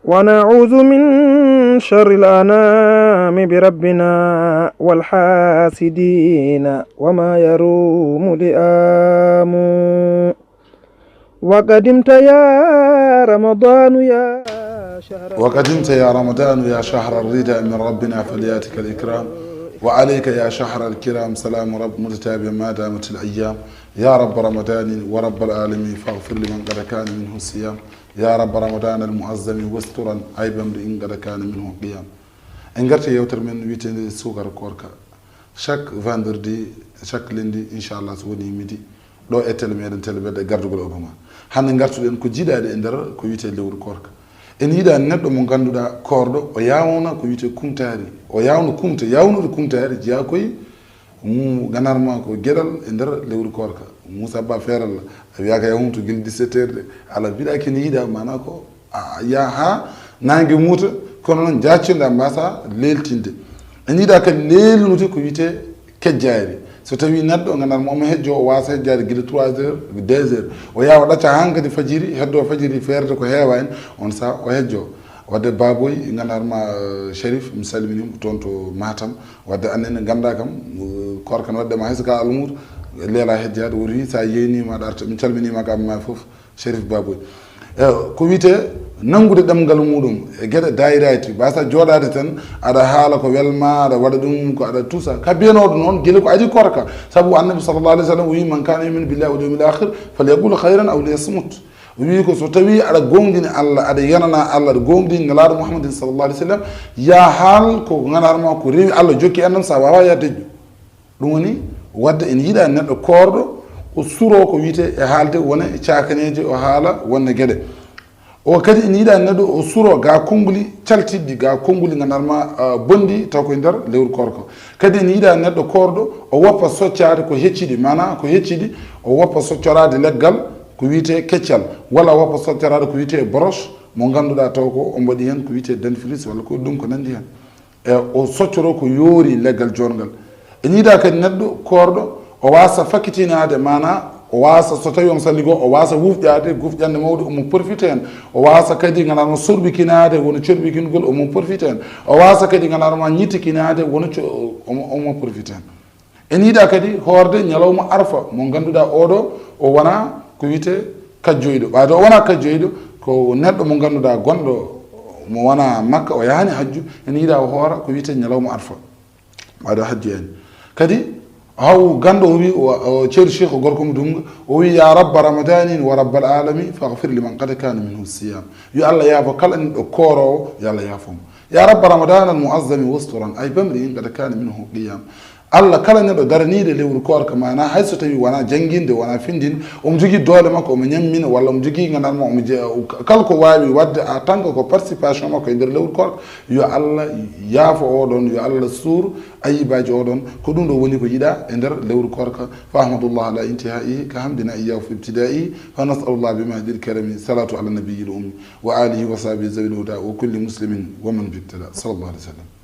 ونعوذ من شر الأنام بربنا والحاسدين وما يروم لئام. وقدمت يا رمضان يا شهر الرضا من ربنا فلياتك الإكرام، وعليك يا شهر الكرام سلام رب متتابع ما دامت الأيام. يا رب رمضان ورب العالمين فاغفر لمن قد كان منه الصيام. يا رب رمضان المعظم واسترا عيبا لإن قد كان منه قيام. en garti yewtere men wiitende sukara korka chaque vendredi chaque lundi inchallah so woni midi ɗo e télé meɗen télé ɓedde gardugol obama. hande gartuɗen ko jiiɗade e nder ko wiyete lewru korka. en yiiɗa neɗɗo mo ganduɗa korɗo o yawna ko wiyete kumtari, o yawna kumta. yawnude kumtari jeeya koye ganarma ko gueɗal e nder lewru korka. Moussa Ba feeralla a wiyaka yahumto guila 17 heures de ala mbiɗa kene yiiɗa mana ko ya ha nangue muuta kono noon jaccinde mbasa leltinde. en yiiɗa kadi lelnude ko wiyete kejjari. so tawi neɗɗo gandanma omo hejjo o wasa hejjade guila 3 heures 2 heures o yawa ɗacca hankadi fajiri heddo fajiri feerde ko heewa en on saaha o hejjo. wadde baboy gandanma Chérif mi salminimo toon to Matam. wadde annene ganda kam korka no waddema haysoka almour leela hejjade wori sa yeenima aɗa arta. mi calminima kam ma foof Chérif baboy. ko wiyete nangude ɗemgal muɗum e gueɗe dayirati basa joɗade tan aɗa haala ko welma aɗa waɗa ɗum ko aɗa tuusa ka biyanoɗo noon guila ko aji korka. saabu annabi sallallah alih w sallam o wi man kana yuminu billahi wal yawmil akhir falyaqul hayran aw liyasmut. o wi ko so tawi aɗa gongdini Allah aɗa yanana Allah aɗa gongdini nelaɗo mouhammadin sallallah alih w sallam ya haal ko ganarma ko rewi Allah jokki enɗam sa wawa ya deƴƴo. ɗum woni wadde en yiiɗa neɗɗo korɗo o suro ko wiyete e haalde wona e cakaneji o haala wonne gueɗe. o kadi ene yiiɗa neɗɗo o suro ga konnguli caltiɗɗi ga konnguli gandanma bondi taw koye nder lewru korka. kadi ene yiiɗa neɗɗo korɗo o woppa soccade ko hecciɗi mana ko hecciɗi o woppa soccorade leggal ko wiyete keccal walla o woppa soccorade ko wiyete broche mo ganduɗa taw ko o mbaɗi hen ko wiyete dentifrice walla ko ɗum ko nandi hen e o soccoro ko yoori leggal jongal. ene yiiɗa kadi neɗɗo korɗo o wasa fakkitinade mana o wasa so tawi on salli go o wasa wufƴade gufƴande mawde omo profite hen. o wasa kadi gandanma sorbikinade wono corbikingol omo profite hen. o wasa kadi gandanma ñittikinade wono omo profite hen. en yiiɗa kadi horde ñalawma arfa mo ganduɗa oɗo o wona ko wiyete kajjoyɗo. ɓaade o wona kajjoyɗo ko neɗɗo mo ganduɗa gonɗo mo wona makka o yahani hajju. en yiiɗa o hoora ko wiyete ñalawma arfa ɓaade o hajji en kadi haw gando o wi o ceeri cheikh o gorko mo dunga o wi ya rabba ramadanin wa rabbal alamin faghfir liman qad kana minhu siyam. yo Allah yaafo kala neɗɗo koorowo yo Allah yaafomo. ya rabba ramadan al muazzami wasturan ay bamri in qad kana minhu qiyam. Allah kala neɗɗo daraniɗo lewru korka mana hayso tawi wona jangguinde wona findinde omo jogui doole makko omo ñammina walla omo jogui gandanma omo kala ko wawi wadde en tant que ko participation makko e nder lewru korka yo Allah yaafo oɗon yo Allah suur ayibaji oɗon ko ɗum ɗo woni ko yiiɗa e nder lewru korka. fa ahmadullah ala intihaihi ka hamdina iyahu fi ibtidaihi fa nasalullah bimahdi lkarami salatu ala nabiyil ummi wa alihi wa sahbihi zawil huda wa kulli muslimin wa man bibtada sallallahu alih w sallam.